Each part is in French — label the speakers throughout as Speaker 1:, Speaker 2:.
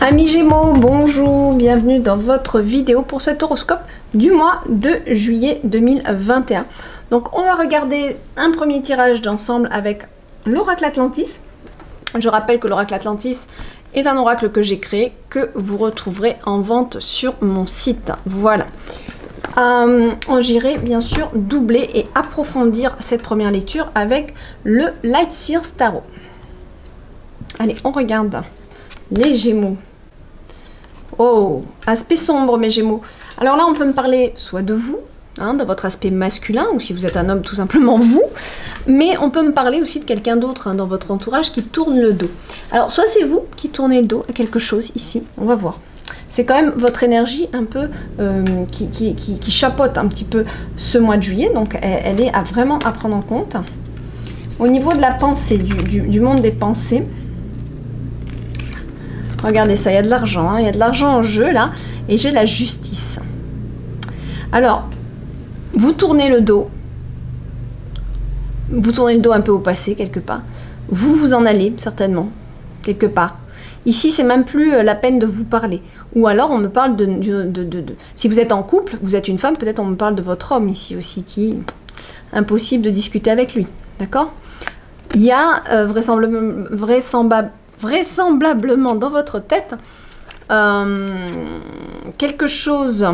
Speaker 1: Amis Gémeaux, bonjour, bienvenue dans votre vidéo pour cet horoscope du mois de juillet 2021. Donc on va regarder un premier tirage d'ensemble avec l'oracle Atlantis. Je rappelle que l'oracle Atlantis est un oracle que j'ai créé, que vous retrouverez en vente sur mon site. Voilà. J'irai bien sûr doubler et approfondir cette première lecture avec le Light Seers Tarot. Allez, on regarde les Gémeaux. Oh, aspect sombre mes Gémeaux. Alors là, on peut me parler soit de vous, de votre aspect masculin, ou si vous êtes un homme, tout simplement vous, mais on peut me parler aussi de quelqu'un d'autre dans votre entourage qui tourne le dos. Alors, soit c'est vous qui tournez le dos à quelque chose ici, on va voir. C'est quand même votre énergie un peu qui chapeaute un petit peu ce mois de juillet, donc elle est vraiment à prendre en compte. Au niveau de la pensée, du monde des pensées, regardez ça, il y a de l'argent, il y a de l'argent en jeu là, et j'ai la justice. Alors, vous tournez le dos un peu au passé quelque part, vous vous en allez certainement, quelque part. Ici, c'est même plus la peine de vous parler. Ou alors, on me parle si vous êtes en couple, vous êtes une femme, peut-être on me parle de votre homme ici aussi, qui est impossible de discuter avec lui. D'accord? Il y a vraisemblablement dans votre tête quelque chose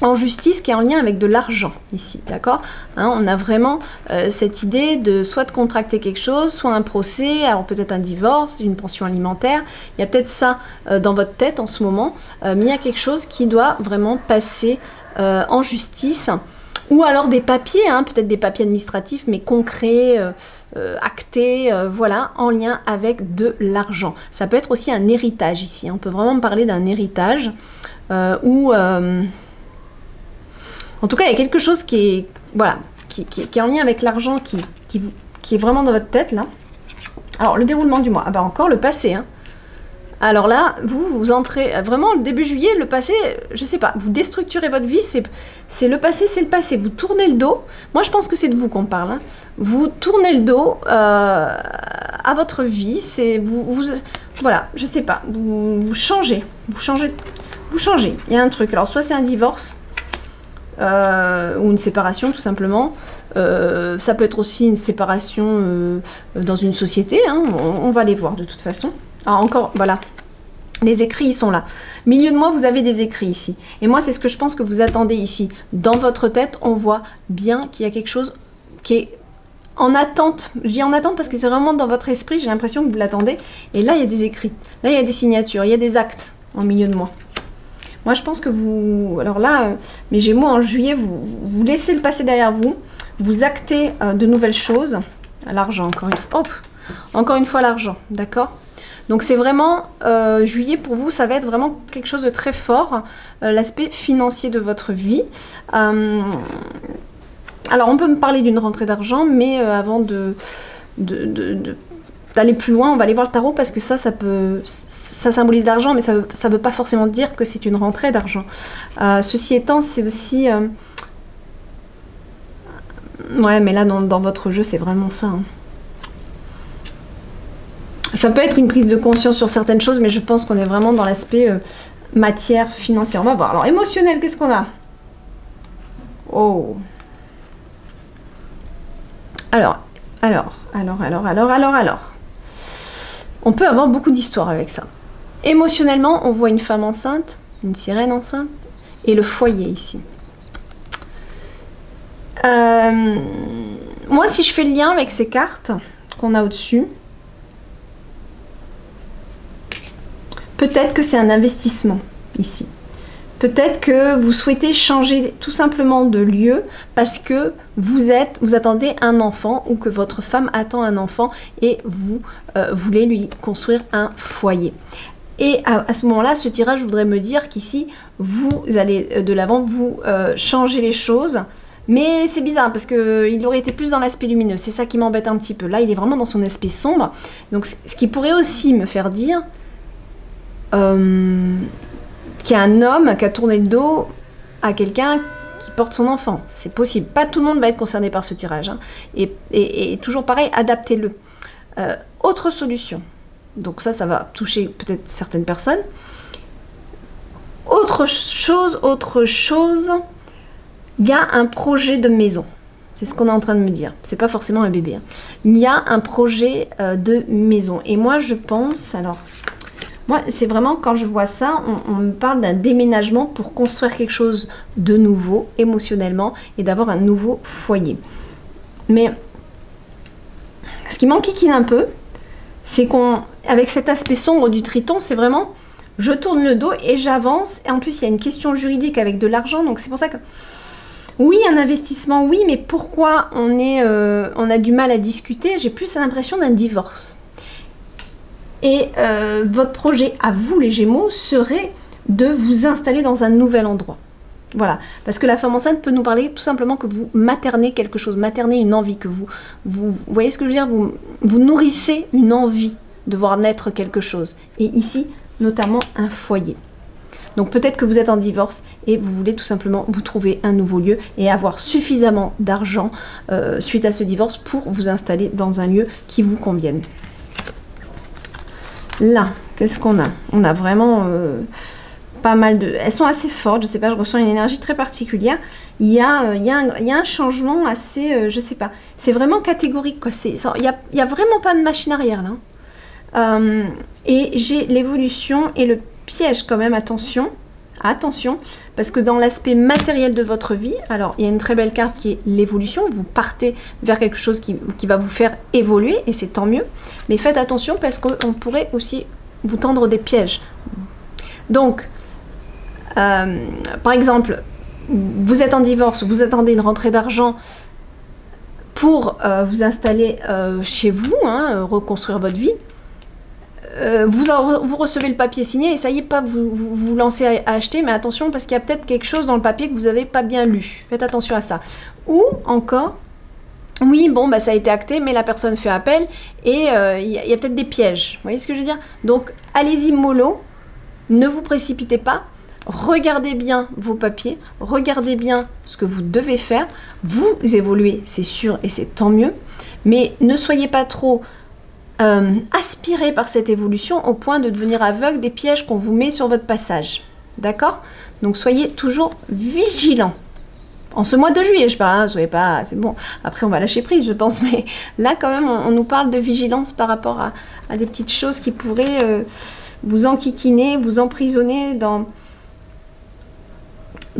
Speaker 1: en justice qui est en lien avec de l'argent ici, d'accord, on a vraiment cette idée de soit de contracter quelque chose, soit un procès, alors peut-être un divorce, une pension alimentaire, il y a peut-être ça dans votre tête en ce moment, mais il y a quelque chose qui doit vraiment passer en justice, ou alors des papiers, peut-être des papiers administratifs, mais concrets, actés, voilà, en lien avec de l'argent. Ça peut être aussi un héritage ici, on peut vraiment parler d'un héritage, ou... en tout cas, il y a quelque chose qui est, voilà, qui est en lien avec l'argent, qui est vraiment dans votre tête, là. Alors, le déroulement du mois. Ah bah encore le passé, Alors là, vous entrez, vraiment, le début juillet, le passé, je sais pas, vous déstructurez votre vie, c'est le passé, c'est le passé. Vous tournez le dos. Moi, je pense que c'est de vous qu'on parle. Vous tournez le dos à votre vie. Voilà, je sais pas, vous changez. Il y a un truc. Alors, soit c'est un divorce, ou une séparation tout simplement, ça peut être aussi une séparation dans une société, on va les voir de toute façon. Alors encore, voilà, les écrits ils sont là. Milieu de mois, vous avez des écrits ici, et moi c'est ce que je pense que vous attendez ici. Dans votre tête, on voit bien qu'il y a quelque chose qui est en attente. Je dis en attente parce que c'est vraiment dans votre esprit, j'ai l'impression que vous l'attendez, et là il y a des écrits, là il y a des signatures, il y a des actes en milieu de mois. Moi, je pense que vous... Alors là, mes Gémeaux, en juillet, vous laissez le passé derrière vous. Vous actez de nouvelles choses. L'argent, encore une fois. Hop, encore une fois, l'argent. D'accord? Donc, c'est vraiment... juillet, pour vous, ça va être vraiment quelque chose de très fort. L'aspect financier de votre vie. Alors, on peut me parler d'une rentrée d'argent, mais avant d'aller plus loin, on va aller voir le tarot parce que ça symbolise l'argent, mais ça veut pas forcément dire que c'est une rentrée d'argent. Ceci étant, c'est aussi... Ouais, mais là, dans votre jeu, c'est vraiment ça. Ça peut être une prise de conscience sur certaines choses, mais je pense qu'on est vraiment dans l'aspect matière, financière. On va voir. Alors, émotionnel, qu'est-ce qu'on a? Oh. Alors. On peut avoir beaucoup d'histoires avec ça. Émotionnellement, on voit une femme enceinte, une sirène enceinte, et le foyer ici. Moi, si je fais le lien avec ces cartes qu'on a au-dessus, peut-être que c'est un investissement ici. Peut-être que vous souhaitez changer tout simplement de lieu parce que vous attendez un enfant ou que votre femme attend un enfant et vous voulez lui construire un foyer. Et à ce moment-là, ce tirage voudrait me dire qu'ici, vous allez de l'avant, vous changez les choses. Mais c'est bizarre parce qu'il aurait été plus dans l'aspect lumineux. C'est ça qui m'embête un petit peu. Là, il est vraiment dans son aspect sombre. Donc, ce qui pourrait aussi me faire dire qu'il y a un homme qui a tourné le dos à quelqu'un qui porte son enfant. C'est possible. Pas tout le monde va être concerné par ce tirage. Et toujours pareil, adaptez-le. Autre solution. Donc ça va toucher peut-être certaines personnes. Autre chose, il y a un projet de maison. C'est ce qu'on est en train de me dire. C'est pas forcément un bébé. Hein. Il y a un projet de maison. Et moi, je pense... Alors, moi, c'est vraiment quand je vois ça, on me parle d'un déménagement pour construire quelque chose de nouveau, émotionnellement, et d'avoir un nouveau foyer. Mais ce qui m'enquiquine un peu, c'est qu'avec cet aspect sombre du Triton, c'est vraiment... Je tourne le dos et j'avance. Et en plus, il y a une question juridique avec de l'argent. Donc, c'est pour ça que... Oui, un investissement, oui, mais pourquoi on a du mal à discuter? J'ai plus l'impression d'un divorce. Et votre projet à vous, les Gémeaux, serait de vous installer dans un nouvel endroit. Voilà, parce que la femme enceinte peut nous parler tout simplement que vous maternez quelque chose, maternez une envie, que vous voyez ce que je veux dire, vous nourrissez une envie de voir naître quelque chose. Et ici, notamment un foyer. Donc peut-être que vous êtes en divorce et vous voulez tout simplement vous trouver un nouveau lieu et avoir suffisamment d'argent suite à ce divorce pour vous installer dans un lieu qui vous convienne. Là, qu'est-ce qu'on a? On a vraiment pas mal de... Elles sont assez fortes, je sais pas, je ressens une énergie très particulière. Il y a un changement assez... je sais pas, c'est vraiment catégorique, quoi. Il y a vraiment pas de machine arrière, là. Et j'ai l'évolution et le piège quand même, attention, parce que dans l'aspect matériel de votre vie, alors il y a une très belle carte qui est l'évolution, vous partez vers quelque chose qui va vous faire évoluer et c'est tant mieux, mais faites attention parce qu'on pourrait aussi vous tendre des pièges. Donc, par exemple, vous êtes en divorce, vous attendez une rentrée d'argent pour vous installer chez vous, hein, reconstruire votre vie. Vous recevez le papier signé et ça y est, pas vous lancez à acheter, mais attention parce qu'il y a peut-être quelque chose dans le papier que vous n'avez pas bien lu. Faites attention à ça. Ou encore, oui, bon, bah, ça a été acté, mais la personne fait appel et il y a peut-être des pièges. Vous voyez ce que je veux dire? Donc, allez-y mollo, ne vous précipitez pas. Regardez bien vos papiers, regardez bien ce que vous devez faire. Vous évoluez, c'est sûr, et c'est tant mieux. Mais ne soyez pas trop... aspiré par cette évolution au point de devenir aveugle des pièges qu'on vous met sur votre passage. D'accord? Donc soyez toujours vigilants. En ce mois de juillet, je parle, hein, soyez pas... C'est bon, après on va lâcher prise, je pense, mais là quand même, on nous parle de vigilance par rapport à des petites choses qui pourraient vous enquiquiner, vous emprisonner dans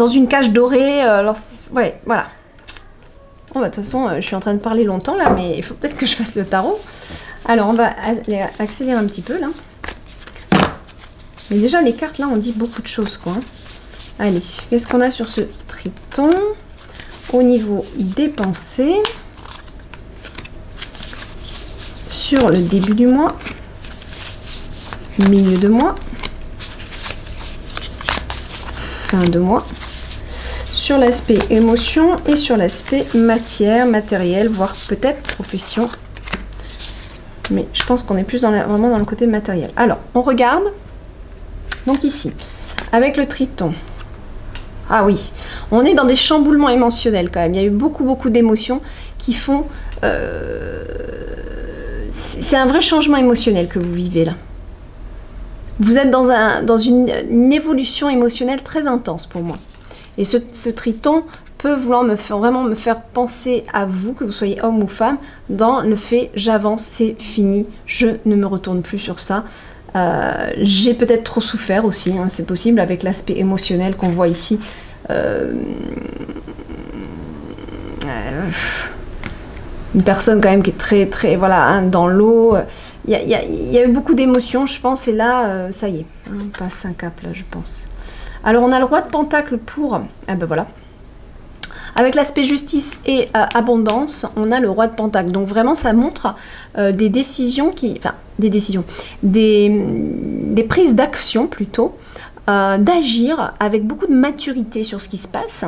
Speaker 1: une cage dorée. Alors, ouais, voilà. Bon, bah, de toute façon, je suis en train de parler longtemps là, mais il faut peut-être que je fasse le tarot. Alors, on va accélérer un petit peu, là. Mais déjà, les cartes, là, on dit beaucoup de choses, quoi. Allez, qu'est-ce qu'on a sur ce Triton? Au niveau des pensées. Sur le début du mois. Milieu de mois. Fin de mois. Sur l'aspect émotion et sur l'aspect matière, matériel, voire peut-être profession. Mais je pense qu'on est plus vraiment dans le côté matériel. Alors, on regarde. Donc ici, avec le Triton. Ah oui, on est dans des chamboulements émotionnels quand même. Il y a eu beaucoup d'émotions qui font... c'est un vrai changement émotionnel que vous vivez là. Vous êtes dans une évolution émotionnelle très intense pour moi. Et ce Triton peut vouloir vraiment me faire penser à vous, que vous soyez homme ou femme, dans le fait j'avance, c'est fini, je ne me retourne plus sur ça. J'ai peut-être trop souffert aussi, hein, c'est possible, avec l'aspect émotionnel qu'on voit ici. Une personne quand même qui est très voilà, hein, dans l'eau. Il y a eu beaucoup d'émotions, je pense, et là, ça y est, on passe un cap là, je pense. Alors, on a le roi de Pentacle pour... Ah ben voilà. Avec l'aspect justice et abondance, on a le roi de Pentacle. Donc, vraiment, ça montre des décisions qui... Enfin, des décisions. Des prises d'action, plutôt. D'agir avec beaucoup de maturité sur ce qui se passe.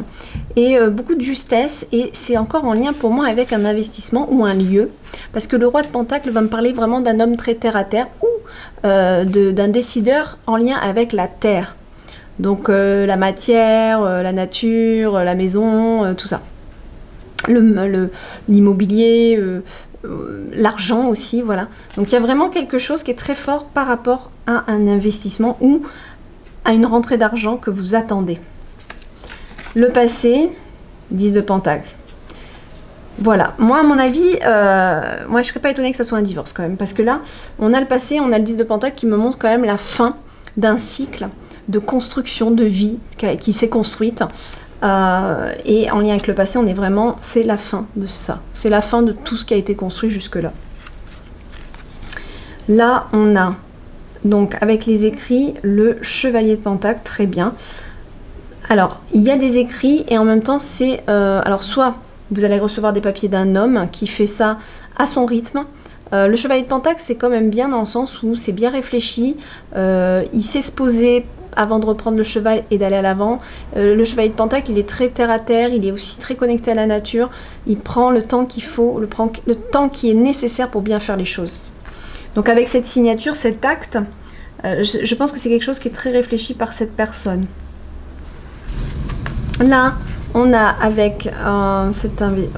Speaker 1: Et beaucoup de justesse. Et c'est encore en lien, pour moi, avec un investissement ou un lieu. Parce que le roi de Pentacle va me parler vraiment d'un homme très terre-à-terre ou d'un décideur en lien avec la terre. Donc la matière, la nature, la maison, tout ça. L'immobilier, l'argent aussi, voilà. Donc il y a vraiment quelque chose qui est très fort par rapport à un investissement ou à une rentrée d'argent que vous attendez. Le passé, 10 de Pentacle. Voilà, moi à mon avis, moi je serais pas étonnée que ça soit un divorce quand même, parce que là, on a le passé, on a le 10 de Pentacle qui me montre quand même la fin d'un cycle de construction de vie qui s'est construite. Et en lien avec le passé, on est vraiment, c'est la fin de ça. C'est la fin de tout ce qui a été construit jusque-là. Là, on a, donc avec les écrits, le Chevalier de Pentacle, très bien. Alors, il y a des écrits et en même temps, c'est... alors, soit vous allez recevoir des papiers d'un homme qui fait ça à son rythme. Le Chevalier de Pentacle, c'est quand même bien dans le sens où c'est bien réfléchi. Il sait se poser avant de reprendre le cheval et d'aller à l'avant. Le Chevalier de Pentacle, il est très terre à terre, il est aussi très connecté à la nature. Il prend le temps qu'il faut, le temps qui est nécessaire pour bien faire les choses. Donc avec cette signature, cet acte, je pense que c'est quelque chose qui est très réfléchi par cette personne. Là, on a avec,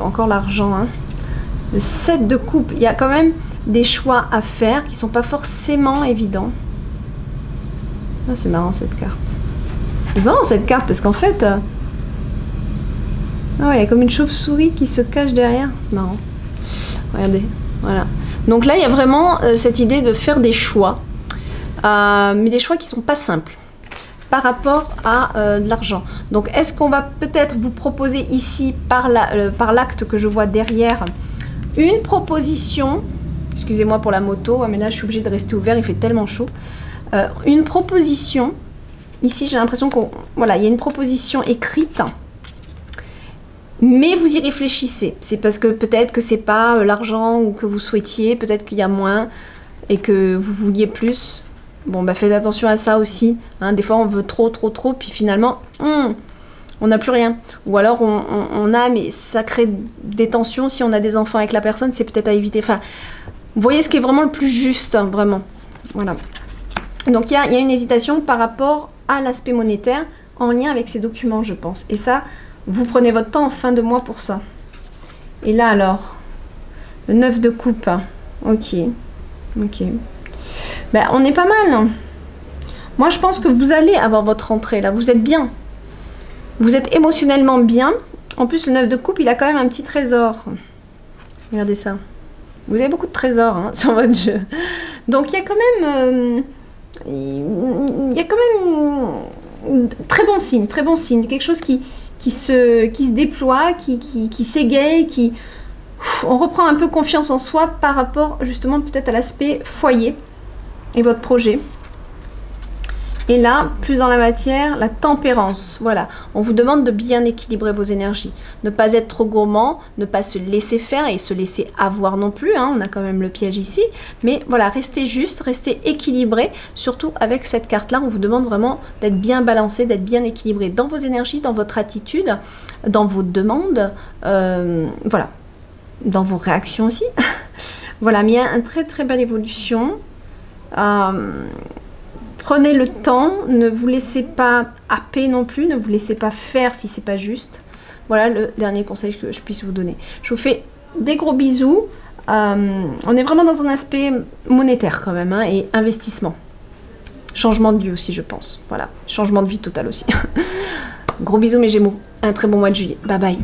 Speaker 1: encore l'argent, hein, le 7 de coupe. Il y a quand même des choix à faire qui ne sont pas forcément évidents. Ah, c'est marrant cette carte. C'est marrant cette carte parce qu'en fait... ah ouais, il y a comme une chauve-souris qui se cache derrière. C'est marrant. Regardez, voilà. Donc là, il y a vraiment cette idée de faire des choix. Mais des choix qui ne sont pas simples par rapport à de l'argent. Donc est-ce qu'on va peut-être vous proposer ici, par l'acte que je vois derrière, une proposition... Excusez-moi pour la moto, mais là je suis obligée de rester ouvert, il fait tellement chaud. Une proposition, ici j'ai l'impression qu'il voilà, y a une proposition écrite, mais vous y réfléchissez. C'est parce que peut-être que c'est pas l'argent ou que vous souhaitiez, peut-être qu'il y a moins et que vous vouliez plus. Bon, bah faites attention à ça aussi. Hein. Des fois on veut trop, puis finalement, on n'a plus rien. Ou alors on a, mais ça crée des tensions. Si on a des enfants avec la personne, c'est peut-être à éviter. Enfin, vous voyez ce qui est vraiment le plus juste, hein, vraiment. Voilà. Donc il y a une hésitation par rapport à l'aspect monétaire en lien avec ces documents, je pense. Et ça, vous prenez votre temps en fin de mois pour ça. Et là alors, le 9 de coupe. Ok. Ben, on est pas mal. Moi je pense que vous allez avoir votre rentrée là. Vous êtes bien. Vous êtes émotionnellement bien. En plus le 9 de coupe, il a quand même un petit trésor. Regardez ça. Vous avez beaucoup de trésors hein, sur votre jeu. Donc il y a quand même... très bon signe, quelque chose qui se déploie, qui s'égaye, on reprend un peu confiance en soi par rapport justement peut-être à l'aspect foyer et votre projet. Et là, plus dans la matière, la tempérance. Voilà, on vous demande de bien équilibrer vos énergies. Ne pas être trop gourmand, ne pas se laisser faire et se laisser avoir non plus. Hein, on a quand même le piège ici. Mais voilà, restez juste, restez équilibré. Surtout avec cette carte-là, on vous demande vraiment d'être bien balancé, d'être bien équilibré dans vos énergies, dans votre attitude, dans vos demandes. Voilà, dans vos réactions aussi. Voilà, mais il y a une très belle évolution. Prenez le temps, ne vous laissez pas happer non plus, ne vous laissez pas faire si c'est pas juste. Voilà le dernier conseil que je puisse vous donner. Je vous fais des gros bisous. On est vraiment dans un aspect monétaire quand même, hein, et investissement. Changement de vie aussi, je pense. Voilà, changement de vie total aussi. Gros bisous mes Gémeaux. Un très bon mois de juillet. Bye bye.